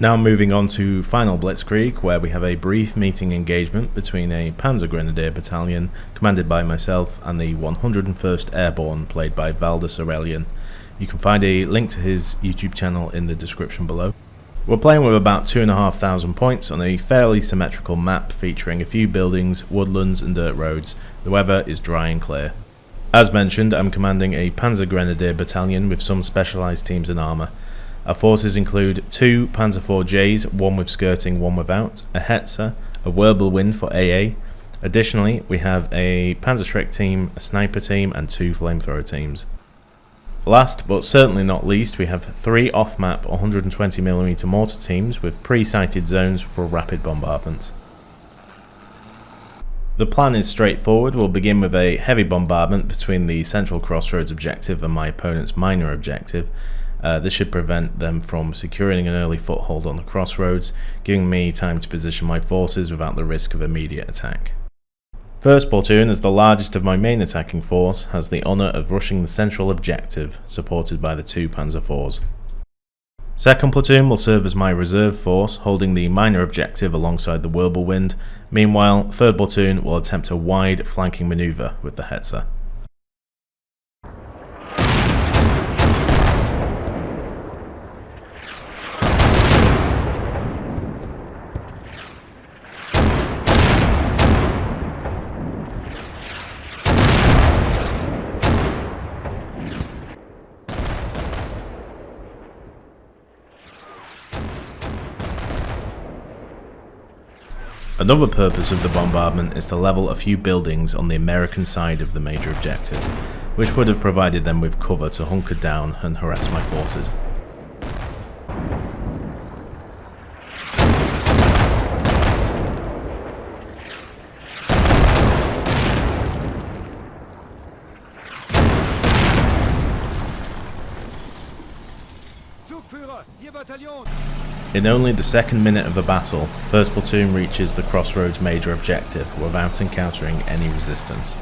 Now moving on to final Blitzkrieg, where we have a brief meeting engagement between a Panzer Grenadier battalion commanded by myself and the 101st Airborne, played by Valdis Aurelian. You can find a link to his YouTube channel in the description below. We're playing with about 2,500 points on a fairly symmetrical map featuring a few buildings, woodlands and dirt roads. The weather is dry and clear. As mentioned, I'm commanding a Panzer Grenadier battalion with some specialised teams in armour. Our forces include 2 Panzer IV-Js, one with skirting, one without, a Hetzer, a Wirbelwind for AA. Additionally, we have a Panzerschreck team, a sniper team and 2 flamethrower teams. Last but certainly not least, we have 3 off-map 120mm mortar teams with pre-sighted zones for rapid bombardment. The plan is straightforward. We'll begin with a heavy bombardment between the central Crossroads objective and my opponent's minor objective. This should prevent them from securing an early foothold on the Crossroads, giving me time to position my forces without the risk of immediate attack. First platoon, as the largest of my main attacking force, has the honour of rushing the central objective, supported by the 2 Panzer IVs. Second platoon will serve as my reserve force, holding the minor objective alongside the Wirbelwind. Meanwhile, third platoon will attempt a wide flanking manoeuvre with the Hetzer. Another purpose of the bombardment is to level a few buildings on the American side of the major objective, which would have provided them with cover to hunker down and harass my forces. In only the second minute of the battle, 1st Platoon reaches the Crossroads major objective without encountering any resistance.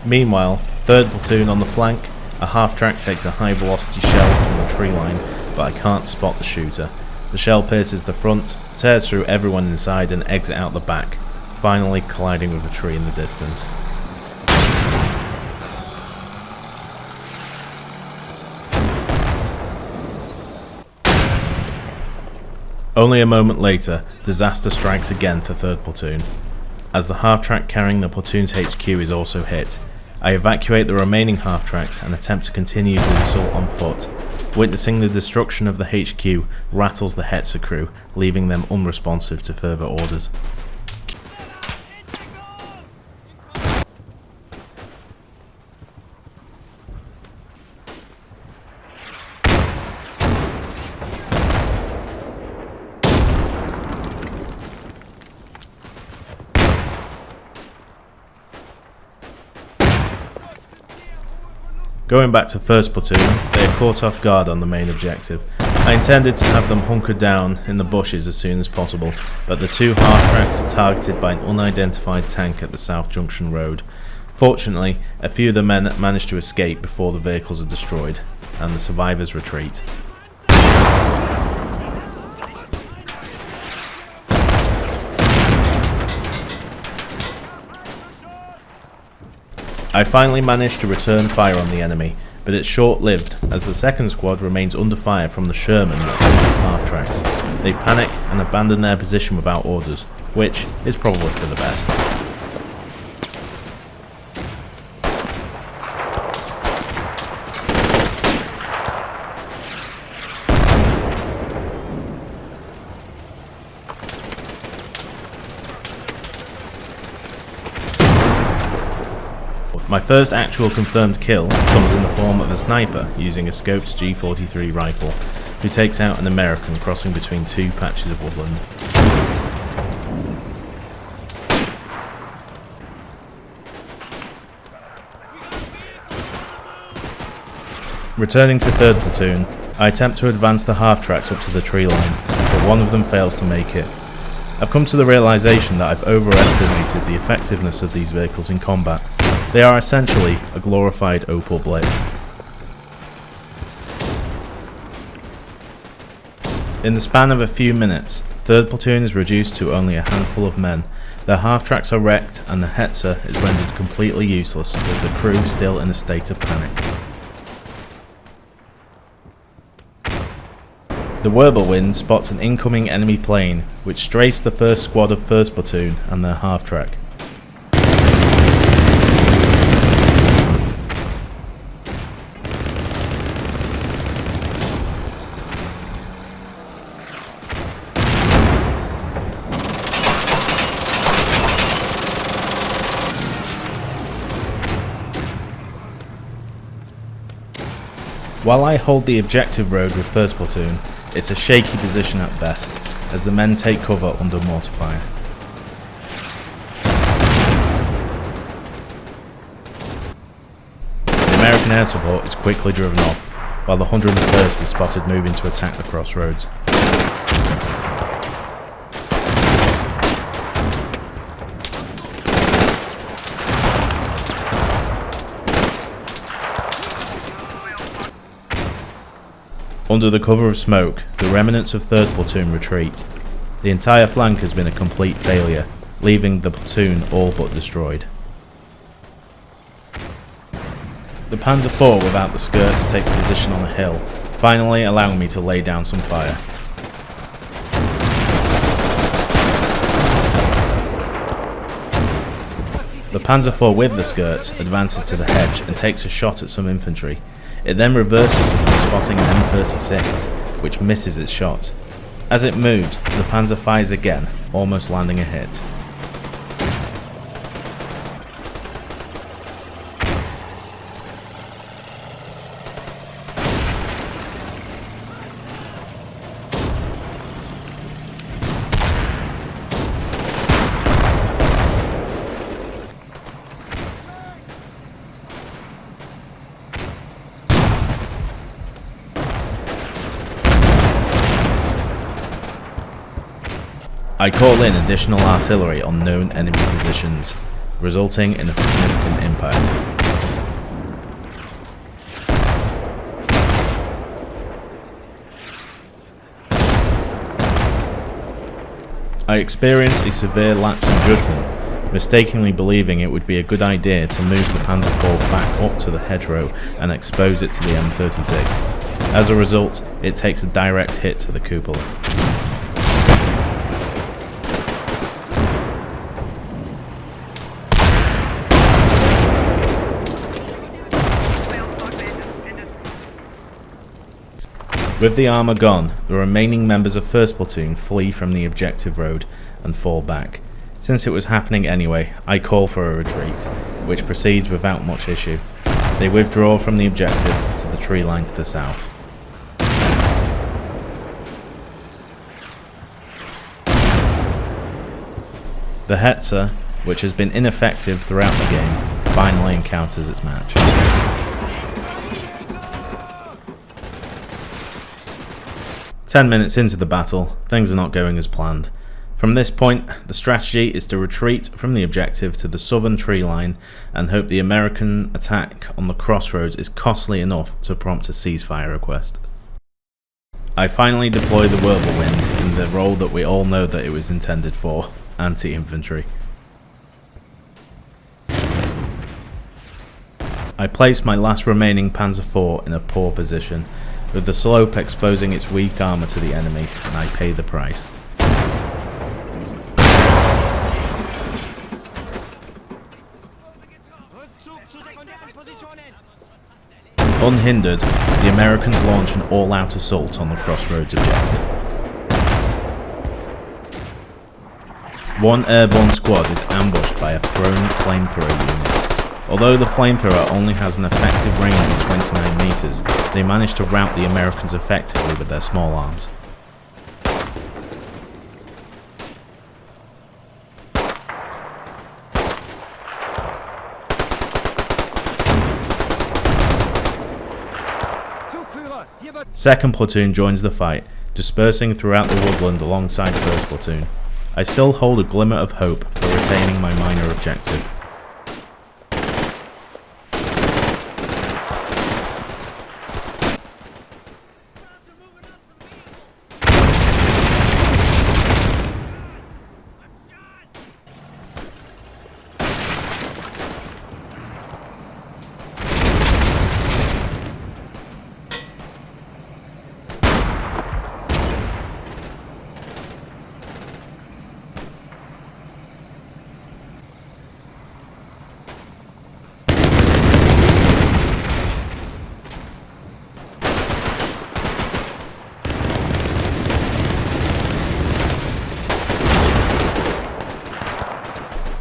Meanwhile, 3rd Platoon on the flank, a half-track takes a high-velocity shell from the tree line, but I can't spot the shooter. The shell pierces the front, tears through everyone inside and exits out the back, finally colliding with a tree in the distance. Only a moment later, disaster strikes again for 3rd Platoon. As the half-track carrying the platoon's HQ is also hit, I evacuate the remaining half-tracks and attempt to continue the assault on foot. Witnessing the destruction of the HQ rattles the Hetzer crew, leaving them unresponsive to further orders. Going back to 1st Platoon, they are caught off guard on the main objective. I intended to have them hunkered down in the bushes as soon as possible, but the 2 half-tracks are targeted by an unidentified tank at the South Junction Road. Fortunately, a few of the men managed to escape before the vehicles are destroyed, and the survivors retreat. I finally managed to return fire on the enemy, but it's short-lived as the 2nd squad remains under fire from the Sherman half-tracks. They panic and abandon their position without orders, which is probably for the best. My first actual confirmed kill comes in the form of a sniper using a scoped G43 rifle, who takes out an American crossing between 2 patches of woodland. Returning to 3rd Platoon, I attempt to advance the half-tracks up to the tree line, but one of them fails to make it. I've come to the realisation that I've overestimated the effectiveness of these vehicles in combat. They are essentially a glorified Opel Blitz. In the span of a few minutes, 3rd Platoon is reduced to only a handful of men. Their half-tracks are wrecked and the Hetzer is rendered completely useless, with the crew still in a state of panic. The Whirlwind spots an incoming enemy plane, which strafes the first squad of 1st Platoon and their half-track. While I hold the objective road with 1st Platoon, it's a shaky position at best, as the men take cover under mortar fire. The American air support is quickly driven off, while the 101st is spotted moving to attack the Crossroads. Under the cover of smoke, the remnants of 3rd Platoon retreat. The entire flank has been a complete failure, leaving the platoon all but destroyed. The Panzer IV without the skirts takes position on a hill, finally allowing me to lay down some fire. The Panzer IV with the skirts advances to the hedge and takes a shot at some infantry. It then reverses upon spotting an M36, which misses its shot. As it moves, the Panzer fires again, almost landing a hit. I call in additional artillery on known enemy positions, resulting in a significant impact. I experienced a severe lapse in judgment, mistakenly believing it would be a good idea to move the Panzer IV back up to the hedgerow and expose it to the M36. As a result, it takes a direct hit to the cupola. With the armour gone, the remaining members of 1st Platoon flee from the objective road and fall back. Since it was happening anyway, I call for a retreat, which proceeds without much issue. They withdraw from the objective to the tree line to the south. The Hetzer, which has been ineffective throughout the game, finally encounters its match. Ten minutes into the battle, things are not going as planned. From this point, the strategy is to retreat from the objective to the southern tree line and hope the American attack on the Crossroads is costly enough to prompt a ceasefire request. I finally deploy the Whirlwind in the role that we all know that it was intended for, anti-infantry. I place my last remaining Panzer IV in a poor position, with the slope exposing its weak armour to the enemy, and I pay the price. Unhindered, the Americans launch an all-out assault on the Crossroads objective. One airborne squad is ambushed by a prone flamethrower unit. Although the flamethrower only has an effective range of 29 meters, they manage to rout the Americans effectively with their small arms. Second Platoon joins the fight, dispersing throughout the woodland alongside 1st Platoon. I still hold a glimmer of hope for retaining my minor objective.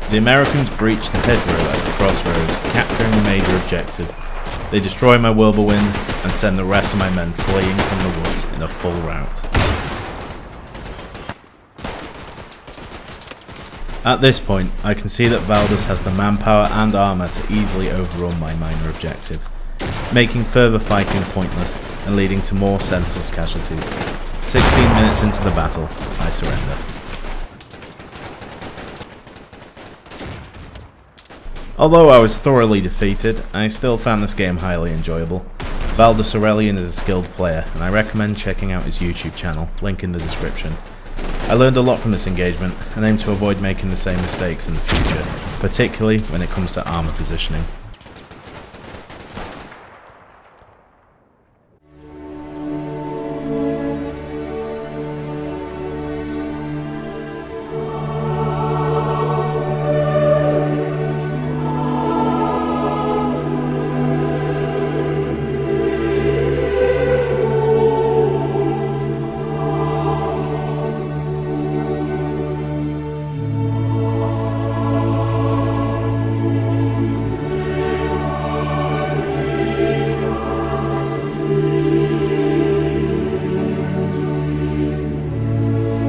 The Americans breach the hedgerow at the Crossroads, capturing a major objective. They destroy my whirlwind and send the rest of my men fleeing from the woods in a full rout. At this point, I can see that Valdez has the manpower and armour to easily overrun my minor objective, making further fighting pointless and leading to more senseless casualties. 16 minutes into the battle, I surrender. Although I was thoroughly defeated, I still found this game highly enjoyable. Valdez is a skilled player, and I recommend checking out his YouTube channel, link in the description. I learned a lot from this engagement, and aim to avoid making the same mistakes in the future, particularly when it comes to armour positioning.